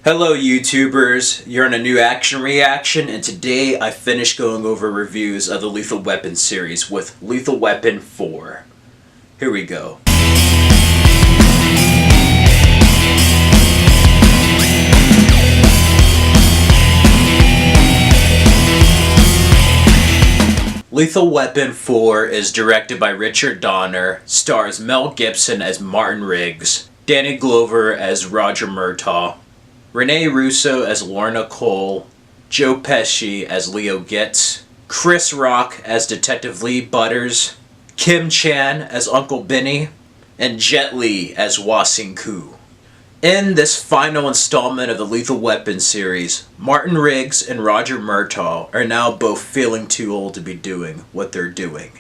Hello YouTubers, you're on a new action reaction, and today I finished going over reviews of the Lethal Weapon series with Lethal Weapon 4. Here we go. Lethal Weapon 4 is directed by Richard Donner, stars Mel Gibson as Martin Riggs, Danny Glover as Roger Murtaugh, Rene Russo as Lorna Cole, Joe Pesci as Leo Getz, Chris Rock as Detective Lee Butters, Kim Chan as Uncle Benny, and Jet Li as Wasing Koo. In this final installment of the Lethal Weapon series, Martin Riggs and Roger Murtaugh are now both feeling too old to be doing what they're doing.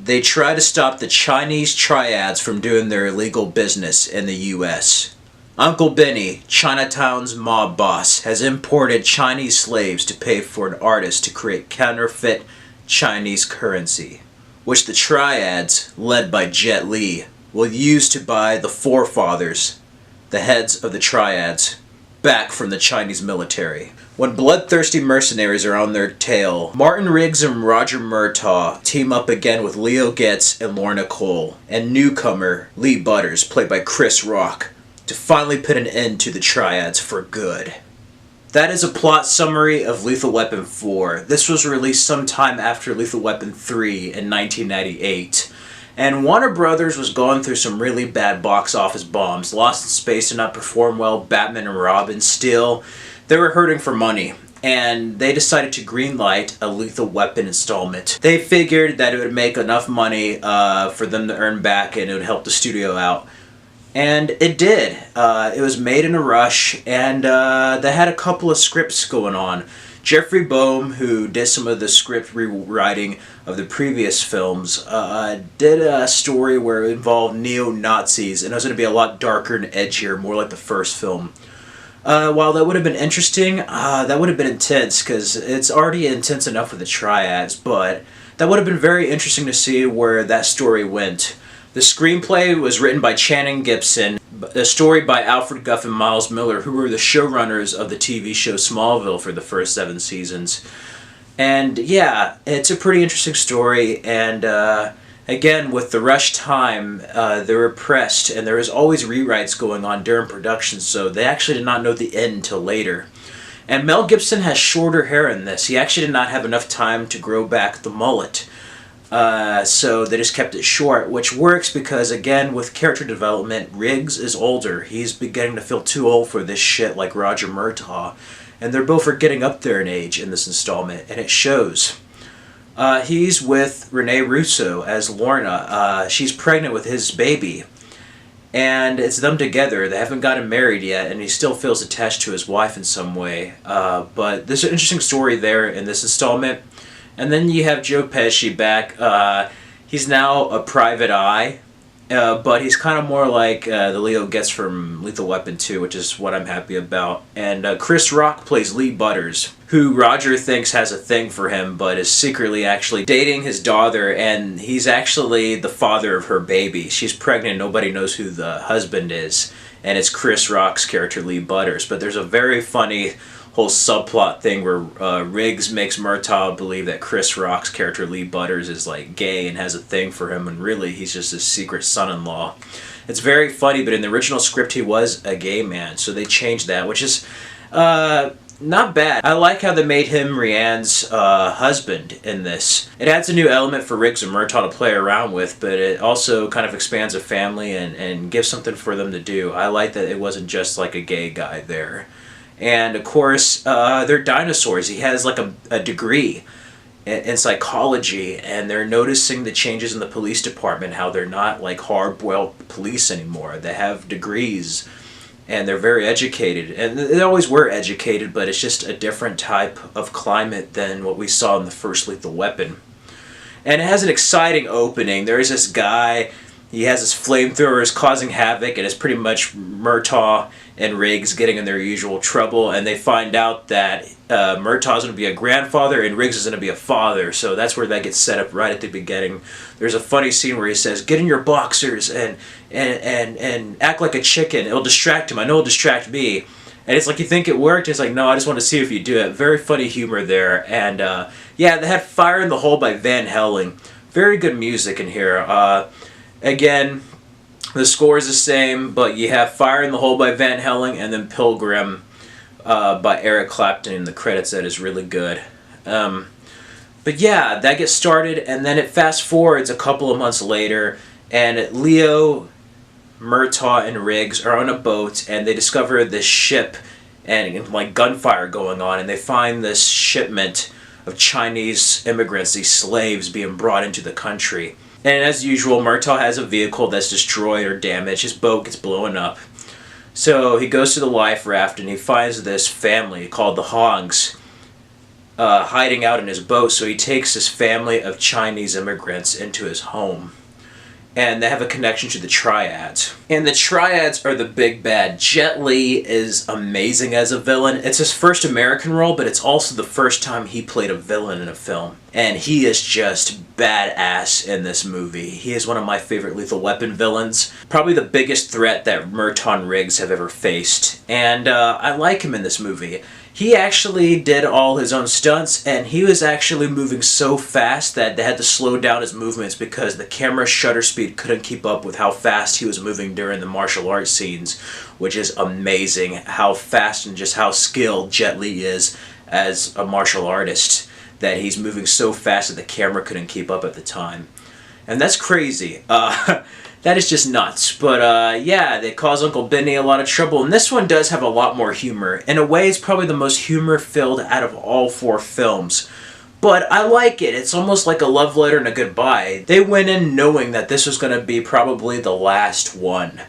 They try to stop the Chinese triads from doing their illegal business in the US. Uncle Benny, Chinatown's mob boss, has imported Chinese slaves to pay for an artist to create counterfeit Chinese currency, which the triads, led by Jet Li, will use to buy the forefathers, the heads of the triads, back from the Chinese military. When bloodthirsty mercenaries are on their tail, Martin Riggs and Roger Murtaugh team up again with Leo Getz and Lorna Cole, and newcomer Lee Butters, played by Chris Rock, to finally put an end to the triads for good. That is a plot summary of Lethal Weapon 4. This was released sometime after Lethal Weapon 3 in 1998. And Warner Brothers was going through some really bad box office bombs. Lost in Space did not perform well, Batman and Robin still. They were hurting for money, and they decided to greenlight a Lethal Weapon installment. They figured that it would make enough money for them to earn back, and it would help the studio out. And it did. It was made in a rush, and they had a couple of scripts going on. Jeffrey Boehm, who did some of the script rewriting of the previous films, did a story where it involved neo-Nazis, and it was going to be a lot darker and edgier, more like the first film. While that would have been interesting, that would have been intense, because it's already intense enough with the triads, but that would have been very interesting to see where that story went. The screenplay was written by Channing Gibson, a story by Alfred Guff and Miles Miller, who were the showrunners of the TV show Smallville for the first 7 seasons. And yeah, it's a pretty interesting story, and again, with the rush time, they were pressed, and there was always rewrites going on during production, so they actually did not know the end until later. And Mel Gibson has shorter hair in this. He actually did not have enough time to grow back the mullet. So they just kept it short, which works because, again, with character development, Riggs is older. He's beginning to feel too old for this shit, like Roger Murtaugh. And they're both getting up there in age in this installment, and it shows. He's with Rene Russo as Lorna. She's pregnant with his baby. And it's them together. They haven't gotten married yet, and he still feels attached to his wife in some way. But there's an interesting story there in this installment. And then you have Joe Pesci back. He's now a private eye, but he's kind of more like the Leo Getz from Lethal Weapon 2, which is what I'm happy about. And Chris Rock plays Lee Butters, who Roger thinks has a thing for him, but is secretly actually dating his daughter, and he's actually the father of her baby. She's pregnant, nobody knows who the husband is, and it's Chris Rock's character, Lee Butters. But there's a very funny whole subplot thing where Riggs makes Murtaugh believe that Chris Rock's character Lee Butters is like gay and has a thing for him, and really he's just his secret son-in-law. It's very funny, but in the original script he was a gay man, so they changed that, which is not bad. I like how they made him Rianne's husband in this. It adds a new element for Riggs and Murtaugh to play around with, but it also kind of expands a family and gives something for them to do. I like that it wasn't just like a gay guy there. And of course, they're dinosaurs. He has like a degree in psychology, and they're noticing the changes in the police department, how they're not like hard-boiled police anymore. They have degrees, and they're very educated. And they always were educated, but it's just a different type of climate than what we saw in the first Lethal Weapon. And it has an exciting opening. There is this guy. He has his flamethrowers causing havoc, and it's pretty much Murtaugh and Riggs getting in their usual trouble, and they find out that Murtaugh's going to be a grandfather and Riggs is going to be a father, so that's where that gets set up right at the beginning. There's a funny scene where he says, "Get in your boxers and act like a chicken. It'll distract him. I know it'll distract me." And it's like, you think it worked? It's like, no, I just want to see if you do it. Very funny humor there. And yeah, they had Fire in the Hole by Van Helsing. Very good music in here. Again, the score is the same, but you have Fire in the Hole by Van Helsing and then Pilgrim by Eric Clapton in the credits. That is really good. But yeah, that gets started, and then it fast forwards a couple of months later, and Leo, Murtaugh, and Riggs are on a boat, and they discover this ship and like gunfire going on, and they find this shipment of Chinese immigrants, these slaves being brought into the country. And as usual, Murtaugh has a vehicle that's destroyed or damaged. His boat gets blown up. So he goes to the life raft and he finds this family called the Hongs hiding out in his boat. So he takes this family of Chinese immigrants into his home. And they have a connection to the Triads. And the Triads are the big bad. Jet Li is amazing as a villain. It's his first American role, but it's also the first time he played a villain in a film. And he is just badass in this movie. He is one of my favorite Lethal Weapon villains. Probably the biggest threat that Murtaugh and Riggs have ever faced. And I like him in this movie. He actually did all his own stunts, and he was actually moving so fast that they had to slow down his movements because the camera's shutter speed couldn't keep up with how fast he was moving during the martial arts scenes, which is amazing how fast and just how skilled Jet Li is as a martial artist, that he's moving so fast that the camera couldn't keep up at the time. And that's crazy. That is just nuts. But yeah, they cause Uncle Benny a lot of trouble. And this one does have a lot more humor. In a way, it's probably the most humor-filled out of all 4 films. But I like it. It's almost like a love letter and a goodbye. They went in knowing that this was going to be probably the last one.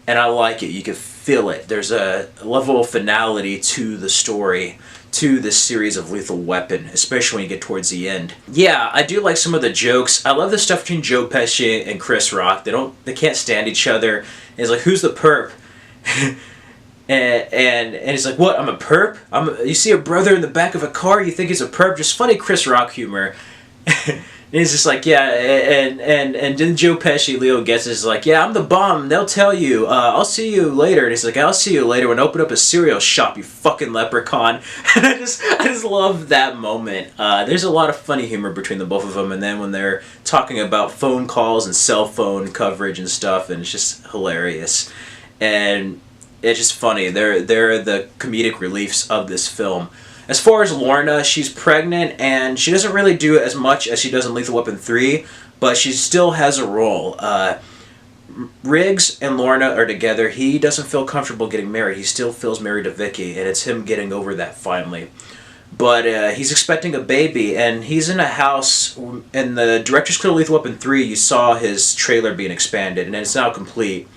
And I like it. You can feel it. There's a level of finality to the story, to this series of Lethal Weapon, especially when you get towards the end. Yeah, I do like some of the jokes. I love the stuff between Joe Pesci and Chris Rock. They can't stand each other. And it's like, who's the perp? and he's like, what? I'm a perp? You see a brother in the back of a car, you think he's a perp? Just funny Chris Rock humor. And he's just like, yeah, and then Joe Pesci, Leo gets it, is like, yeah, I'm the bomb, they'll tell you, I'll see you later. And he's like, I'll see you later when I open up a cereal shop, you fucking leprechaun. And I just love that moment. There's a lot of funny humor between the both of them, and then when they're talking about phone calls and cell phone coverage and stuff, and it's just hilarious. And it's just funny. They're the comedic reliefs of this film. As far as Lorna, she's pregnant, and she doesn't really do as much as she does in Lethal Weapon 3, but she still has a role. Riggs and Lorna are together. He doesn't feel comfortable getting married. He still feels married to Vicky, and it's him getting over that finally. But he's expecting a baby, and he's in a house. In the director's cut of Lethal Weapon 3, you saw his trailer being expanded, and it's now complete.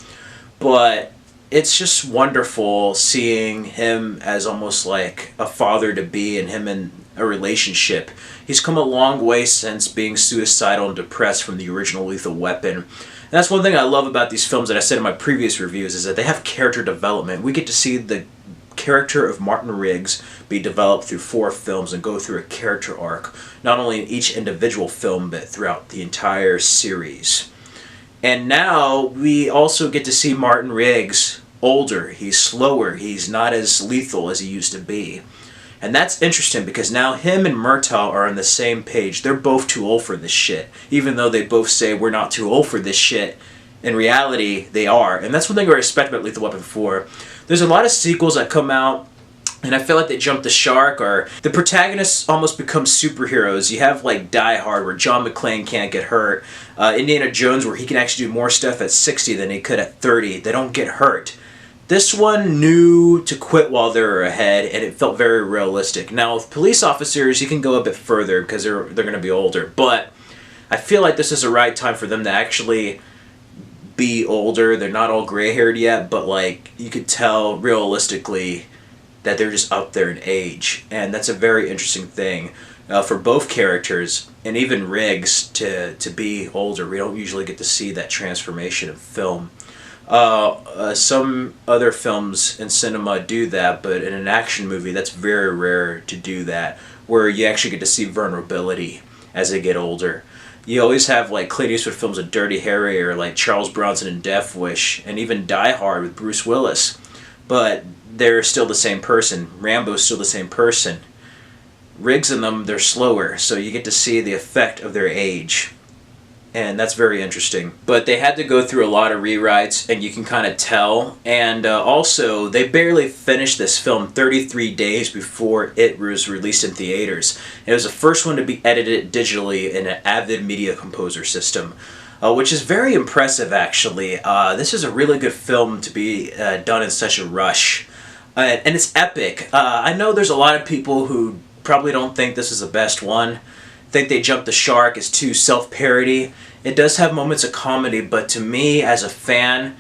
But it's just wonderful seeing him as almost like a father-to-be and him in a relationship. He's come a long way since being suicidal and depressed from the original Lethal Weapon. And that's one thing I love about these films that I said in my previous reviews, is that they have character development. We get to see the character of Martin Riggs be developed through 4 films and go through a character arc, not only in each individual film, but throughout the entire series. And now we also get to see Martin Riggs older. He's slower. He's not as lethal as he used to be. And that's interesting because now him and Murtaugh are on the same page. They're both too old for this shit. Even though they both say we're not too old for this shit, in reality they are. And that's one thing I respect about Lethal Weapon 4. There's a lot of sequels that come out and I feel like they jumped the shark, or the protagonists almost become superheroes. You have like Die Hard, where John McClane can't get hurt. Indiana Jones, where he can actually do more stuff at 60 than he could at 30. They don't get hurt. This one knew to quit while they were ahead, and it felt very realistic. Now, with police officers, you can go a bit further because they're going to be older. But I feel like this is the right time for them to actually be older. They're not all gray-haired yet, but like you could tell realistically that they're just up there in age. And that's a very interesting thing for both characters, and even Riggs to be older. We don't usually get to see that transformation in film. Some other films in cinema do that, but in an action movie, that's very rare to do that, where you actually get to see vulnerability as they get older. You always have like Clint Eastwood films with Dirty Harry, or like Charles Bronson in Death Wish, and even Die Hard with Bruce Willis. But they're still the same person. Rambo's still the same person. Riggs and them, they're slower, so you get to see the effect of their age. And that's very interesting. But they had to go through a lot of rewrites, and you can kind of tell. And also, they barely finished this film 33 days before it was released in theaters. It was the first one to be edited digitally in an Avid Media Composer system, which is very impressive, actually. This is a really good film to be done in such a rush. And it's epic. I know there's a lot of people who probably don't think this is the best one. Think they jumped the shark. It's too self-parody. It does have moments of comedy, but to me, as a fan,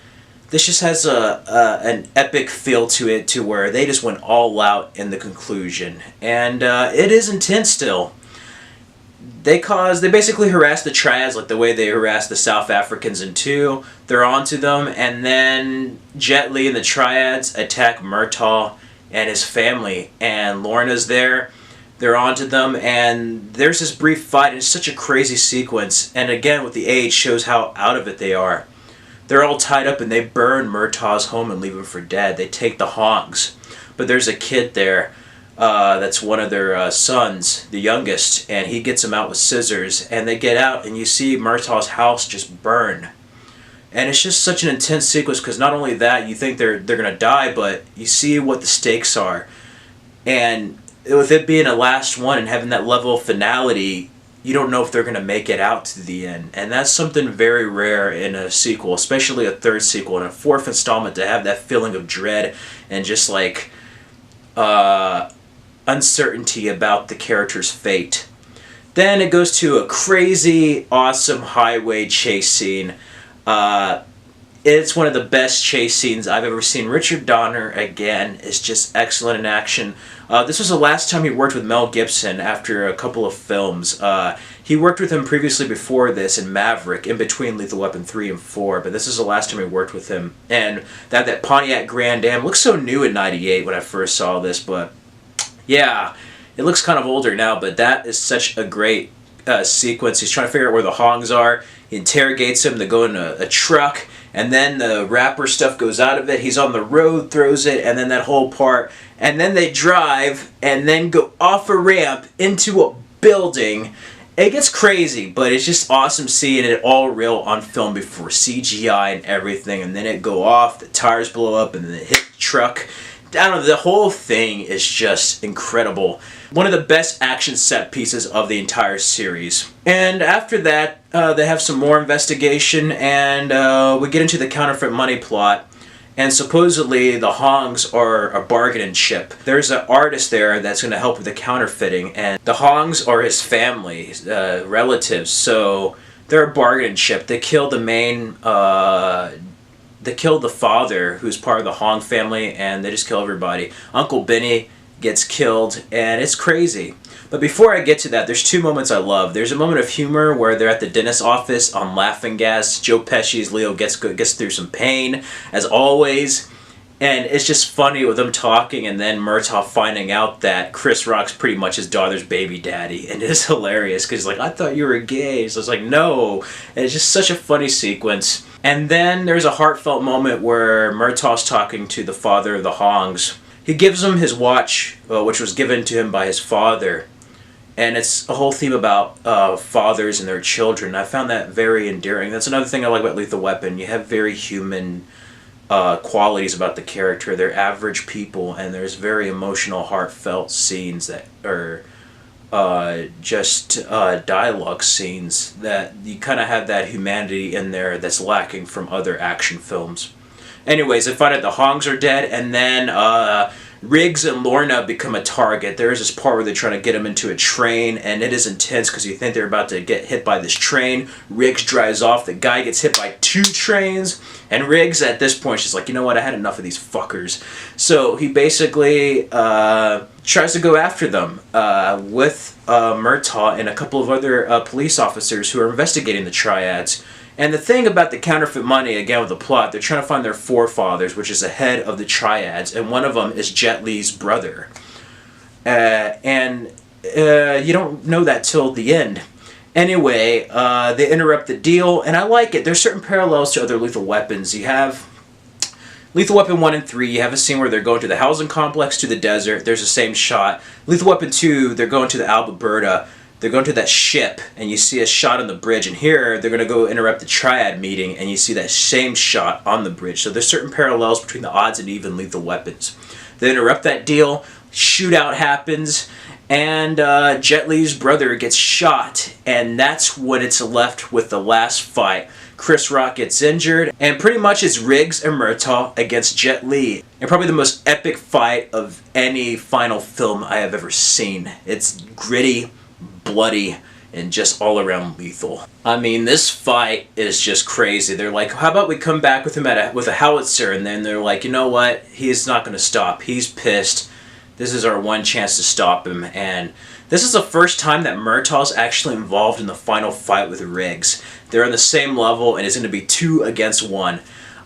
this just has an epic feel to it, to where they just went all out in the conclusion. And it is intense still. They basically harass the Triads like the way they harassed the South Africans in 2. They're onto them, and then Jet Li and the Triads attack Murtaugh and his family, and Lorna's there. They're onto them, and there's this brief fight, and it's such a crazy sequence, and again, with the age, shows how out of it they are. They're all tied up, and they burn Murtaugh's home and leave him for dead. They take the hongs, but there's a kid there that's one of their sons, the youngest, and he gets him out with scissors, and they get out, and you see Murtaugh's house just burn. And it's just such an intense sequence, because not only that, you think they're going to die, but you see what the stakes are. And with it being a last one and having that level of finality, you don't know if they're going to make it out to the end. And that's something very rare in a sequel, especially a third sequel and a fourth installment, to have that feeling of dread and just like uncertainty about the character's fate. Then it goes to a crazy, awesome highway chase scene. It's one of the best chase scenes I've ever seen. Richard Donner, again, is just excellent in action. This was the last time he worked with Mel Gibson after a couple of films. He worked with him previously before this in Maverick, in between Lethal Weapon 3 and 4, but this is the last time he worked with him. And that Pontiac Grand Am looks so new in '98 when I first saw this, but yeah, it looks kind of older now, but that is such a great sequence. He's trying to figure out where the hongs are. He interrogates him. They go in a truck, and then the rapper stuff goes out of it. He's on the road, throws it, and then that whole part. And then they drive and then go off a ramp into a building. It gets crazy, but it's just awesome seeing it all real on film before CGI and everything. And then it go off, the tires blow up, and then it hit the truck. I don't know, the whole thing is just incredible. One of the best action set pieces of the entire series. And after that, they have some more investigation, and we get into the counterfeit money plot. And supposedly the hongs are a bargaining chip. There's an artist there that's going to help with the counterfeiting, and the hongs are his family, relatives, so they're a bargaining chip. They kill the main... They killed the father, who's part of the Hong family, and they just kill everybody. Uncle Benny gets killed, and it's crazy. But before I get to that, there's two moments I love. There's a moment of humor where they're at the dentist's office on laughing gas. Joe Pesci's Leo gets through some pain, as always. And it's just funny with them talking, and then Murtaugh finding out that Chris Rock's pretty much his daughter's baby daddy. And it's hilarious, because he's like, I thought you were gay. So it's like, no. And it's just such a funny sequence. And then there's a heartfelt moment where Murtaugh's talking to the father of the hongs. He gives him his watch, which was given to him by his father. And it's a whole theme about fathers and their children. I found that very endearing. That's another thing I like about Lethal Weapon. You have very human qualities about the character. They're average people, and there's very emotional, heartfelt scenes that are just dialogue scenes that you kind of have that humanity in there that's lacking from other action films. Anyways, they find out the hongs are dead, and then Riggs and Lorna become a target. There's this part where they're trying to get them into a train, and it is intense because you think they're about to get hit by this train. Riggs drives off. The guy gets hit by 2 trains, and Riggs at this point, she's like, you know what, I had enough of these fuckers. So he basically tries to go after them with Murtaugh and a couple of other police officers who are investigating the Triads. And the thing about the counterfeit money, again with the plot, they're trying to find their forefathers, which is the head of the Triads, and one of them is Jet Li's brother. And you don't know that till the end. Anyway, they interrupt the deal, and I like it. There's certain parallels to other Lethal Weapons. You have Lethal Weapon 1 and 3, you have a scene where they're going to the housing complex, to the desert. There's the same shot. Lethal Weapon 2, they're going to the Alberta. They're going to that ship, and you see a shot on the bridge. And here, they're going to go interrupt the Triad meeting, and you see that same shot on the bridge. So there's certain parallels between the odds and even Lethal Weapons. They interrupt that deal. Shootout happens, and Jet Li's brother gets shot, and that's when it's left with the last fight. Chris Rock gets injured, and pretty much it's Riggs and Murtaugh against Jet Li. And probably the most epic fight of any final film I have ever seen. It's gritty, bloody, and just all around lethal. I mean, this fight is just crazy. They're like, how about we come back with him with a howitzer? And then they're like, you know what? He's not going to stop. He's pissed. This is our one chance to stop him. And this is the first time that Murtaugh's actually involved in the final fight with Riggs. They're on the same level, and it's going to be 2 against 1.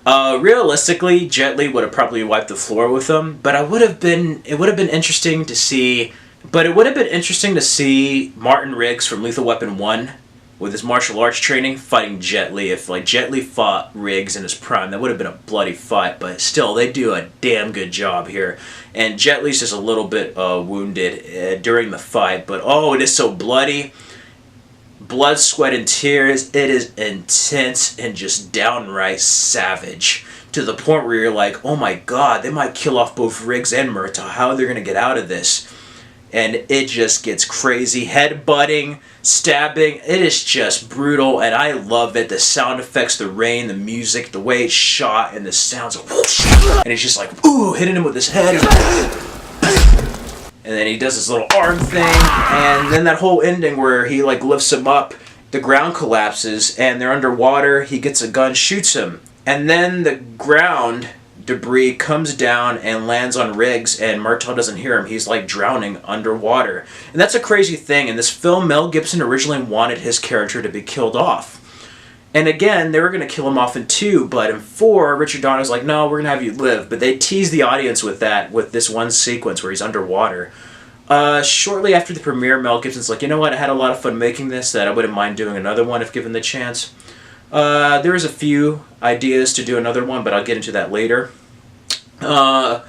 Realistically, Jet Li would have probably wiped the floor with him, but it would have been interesting to see. But it would have been interesting to see Martin Riggs from Lethal Weapon 1 with his martial arts training fighting Jet Li. If like Jet Li fought Riggs in his prime, that would have been a bloody fight. But still, they do a damn good job here. And Jet Li's just a little bit wounded during the fight. But oh, it is so bloody. Blood, sweat, and tears. It is intense and just downright savage. To the point where you're like, oh my god, they might kill off both Riggs and Murtaugh. How are they going to get out of this? And it just gets crazy. Headbutting, stabbing, it is just brutal, and I love it. The sound effects, the rain, the music, the way it's shot, and the sounds of whoosh, and he's just like, ooh, hitting him with his head. And then he does this little arm thing, and then that whole ending where he like lifts him up, the ground collapses, and they're underwater, he gets a gun, shoots him, and then the ground debris comes down and lands on Riggs, and Murtaugh doesn't hear him. He's like drowning underwater. And that's a crazy thing. In this film, Mel Gibson originally wanted his character to be killed off. And again, they were going to kill him off in 2, but in 4, Richard Donner's like, no, we're going to have you live. But they tease the audience with that, with this one sequence where he's underwater. Shortly after the premiere, Mel Gibson's like, you know what, I had a lot of fun making this, that I wouldn't mind doing another one if given the chance. There is a few ideas to do another one, but I'll get into that later. But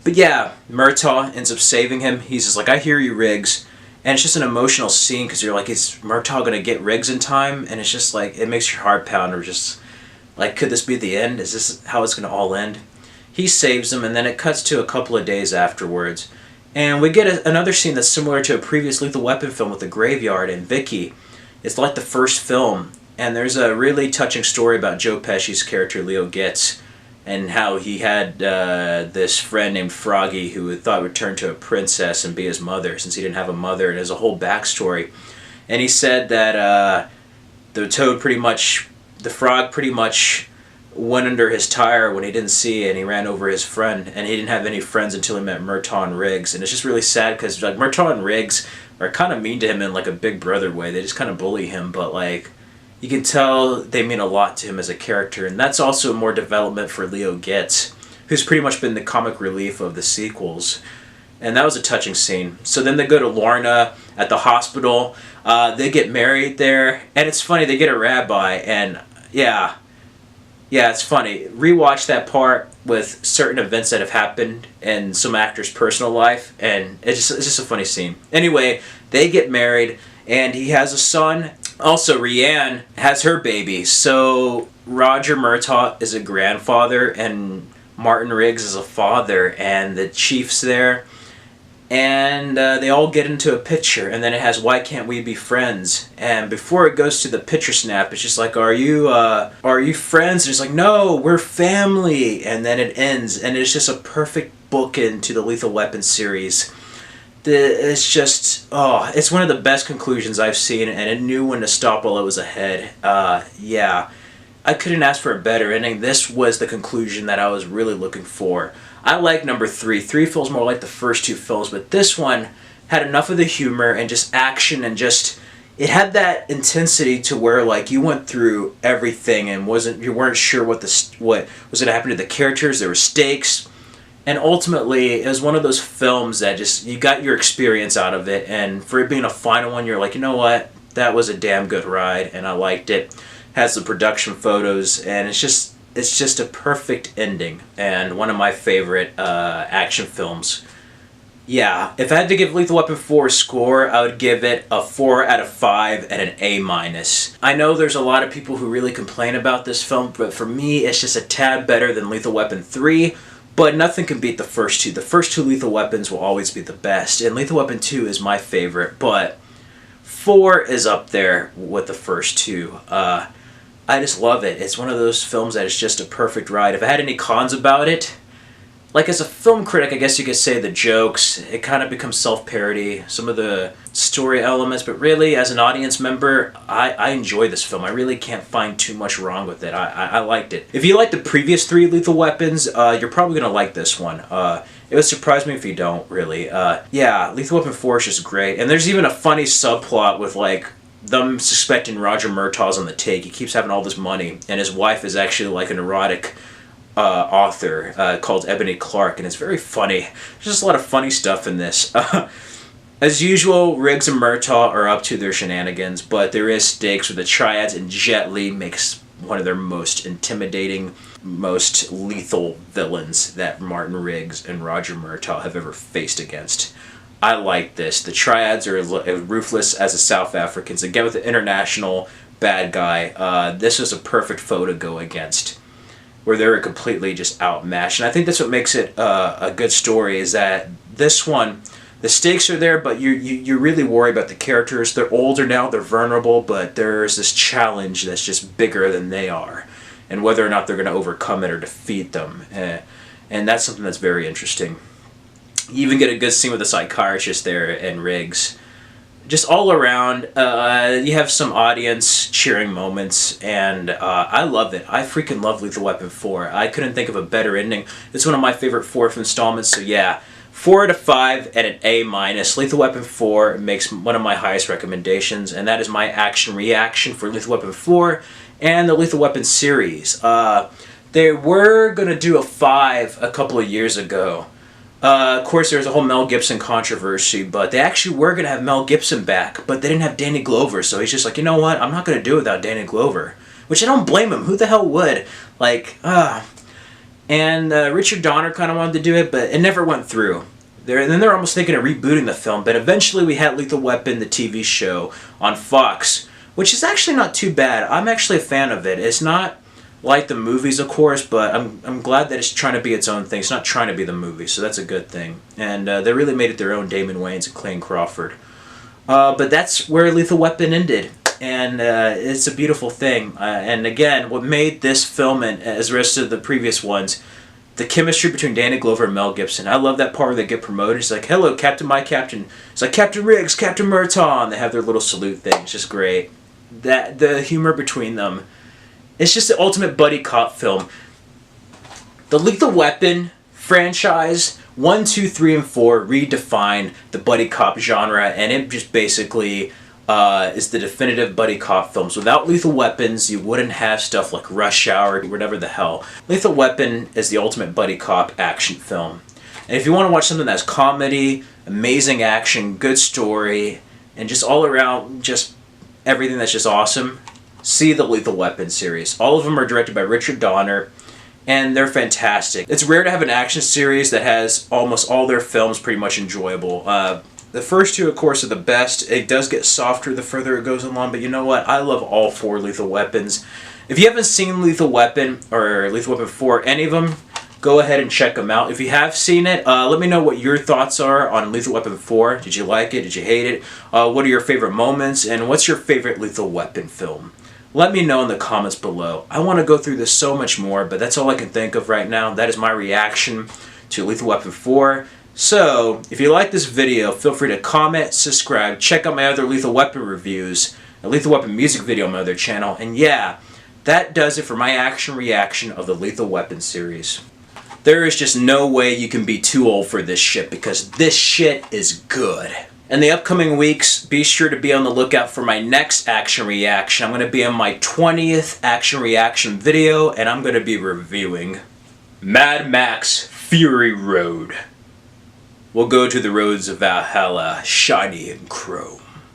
yeah, Murtaugh ends up saving him. He's just like, I hear you, Riggs. And it's just an emotional scene because you're like, is Murtaugh going to get Riggs in time? And it's just like, it makes your heart pound, or just like, could this be the end? Is this how it's going to all end? He saves him, and then it cuts to a couple of days afterwards. And we get another scene that's similar to a previous Lethal Weapon film with the graveyard and Vicky. It's like the first film. And there's a really touching story about Joe Pesci's character, Leo Getz, and how he had this friend named Froggy who thought would turn to a princess and be his mother since he didn't have a mother, and there's a whole backstory. And he said that the frog pretty much went under his tire when he didn't see it, and he ran over his friend, and he didn't have any friends until he met Murtaugh and Riggs. And it's just really sad because like Murtaugh and Riggs are kind of mean to him in like a big brother way. They just kind of bully him, but like, you can tell they mean a lot to him as a character, and that's also more development for Leo Getz, who's pretty much been the comic relief of the sequels. And that was a touching scene. So then they go to Lorna at the hospital. They get married there, and it's funny, they get a rabbi, and yeah, it's funny. Rewatch that part with certain events that have happened in some actors' personal life, and it's just a funny scene. Anyway, they get married, and he has a son. Also, Rianne has her baby, so Roger Murtaugh is a grandfather, and Martin Riggs is a father, and the chief's there, and they all get into a picture, and then it has, why can't we be friends? And before it goes to the picture snap, it's just like, are you friends? And it's like, no, we're family, and then it ends, and it's just a perfect bookend to the Lethal Weapon series. It's just, it's one of the best conclusions I've seen, and it knew when to stop while it was ahead. Yeah, I couldn't ask for a better ending. This was the conclusion that I was really looking for. I like number 3. 3 feels more like the first 2 films, but this one had enough of the humor and just action, and just, it had that intensity to where like you went through everything and you weren't sure what was going to happen to the characters. There were stakes. And ultimately, it was one of those films that just, you got your experience out of it, and for it being a final one, you're like, you know what, that was a damn good ride, and I liked it. Has the production photos, and it's just, it's just a perfect ending and one of my favorite action films. Yeah, if I had to give Lethal Weapon 4 a score, I would give it a 4 out of 5 and an A-. I know there's a lot of people who really complain about this film, but for me, it's just a tad better than Lethal Weapon 3, but nothing can beat the first two. The first two Lethal Weapons will always be the best, and Lethal Weapon 2 is my favorite, but 4 is up there with the first two. I just love it. It's one of those films that is just a perfect ride. If I had any cons about it, like as a film critic, I guess you could say the jokes, it kind of becomes self-parody, some of the story elements, but really, as an audience member, I enjoy this film. I really can't find too much wrong with it. I liked it. If you like the previous three Lethal Weapons, you're probably going to like this one. It would surprise me if you don't, really. Yeah, Lethal Weapon 4 is just great. And there's even a funny subplot with, like, them suspecting Roger Murtaugh's on the take. He keeps having all this money, and his wife is actually like an erotic author called Ebony Clark, and it's very funny. There's just a lot of funny stuff in this. As usual, Riggs and Murtaugh are up to their shenanigans, but there is stakes with the Triads, and Jet Li makes one of their most intimidating, most lethal villains that Martin Riggs and Roger Murtaugh have ever faced against. I like this. The Triads are as ruthless as the South Africans. Again, with the international bad guy, this is a perfect foe to go against, where they're completely just outmatched. And I think that's what makes it a good story, is that this one, the stakes are there, but you really worry about the characters. They're older now, they're vulnerable, but there's this challenge that's just bigger than they are, and whether or not they're going to overcome it or defeat them. And that's something that's very interesting. You even get a good scene with the psychiatrist there and Riggs. Just all around, you have some audience cheering moments, and I love it. I freaking love Lethal Weapon 4. I couldn't think of a better ending. It's one of my favorite fourth installments, so yeah. 4 out of 5 and an A-. Lethal Weapon 4 makes one of my highest recommendations, and that is my action reaction for Lethal Weapon 4 and the Lethal Weapon series. They were going to do a 5 a couple of years ago. Of course, there was a whole Mel Gibson controversy, but they actually were going to have Mel Gibson back, but they didn't have Danny Glover, so he's just like, you know what, I'm not going to do it without Danny Glover. Which I don't blame him. Who the hell would? Like, And Richard Donner kind of wanted to do it, but it never went through. Then they're almost thinking of rebooting the film, but eventually we had Lethal Weapon, the TV show, on Fox, which is actually not too bad. I'm actually a fan of it. It's not like the movies, of course, but I'm glad that it's trying to be its own thing. It's not trying to be the movie, so that's a good thing. And they really made it their own, Damon Wayans and Clayne Crawford. But that's where Lethal Weapon ended, and it's a beautiful thing. And again, what made this film, and as the rest of the previous ones, the chemistry between Danny Glover and Mel Gibson. I love that part where they get promoted. It's like, hello, Captain, my Captain. It's like, Captain Riggs, Captain Murtaugh, and they have their little salute thing. It's just great. The humor between them. It's just the ultimate buddy cop film. The Lethal Weapon franchise, 1, 2, 3, and 4 redefined the buddy cop genre, and it just basically is the definitive buddy cop films. Without Lethal Weapons, you wouldn't have stuff like Rush Hour, whatever the hell. Lethal Weapon is the ultimate buddy cop action film. And if you want to watch something that's comedy, amazing action, good story, and just all around, just everything that's just awesome, see the Lethal Weapon series. All of them are directed by Richard Donner, and they're fantastic. It's rare to have an action series that has almost all their films pretty much enjoyable. The first two, of course, are the best. It does get softer the further it goes along, but you know what? I love all 4 Lethal Weapons. If you haven't seen Lethal Weapon, or Lethal Weapon 4, any of them, go ahead and check them out. If you have seen it, let me know what your thoughts are on Lethal Weapon 4. Did you like it? Did you hate it? What are your favorite moments? And what's your favorite Lethal Weapon film? Let me know in the comments below. I want to go through this so much more, but that's all I can think of right now. That is my reaction to Lethal Weapon 4. So, if you like this video, feel free to comment, subscribe, check out my other Lethal Weapon reviews, a Lethal Weapon music video on my other channel, and yeah, that does it for my action reaction of the Lethal Weapon series. There is just no way you can be too old for this shit, because this shit is good. In the upcoming weeks, be sure to be on the lookout for my next action reaction. I'm going to be on my 20th action reaction video, and I'm going to be reviewing Mad Max Fury Road. We'll go to the roads of Valhalla, shiny and chrome.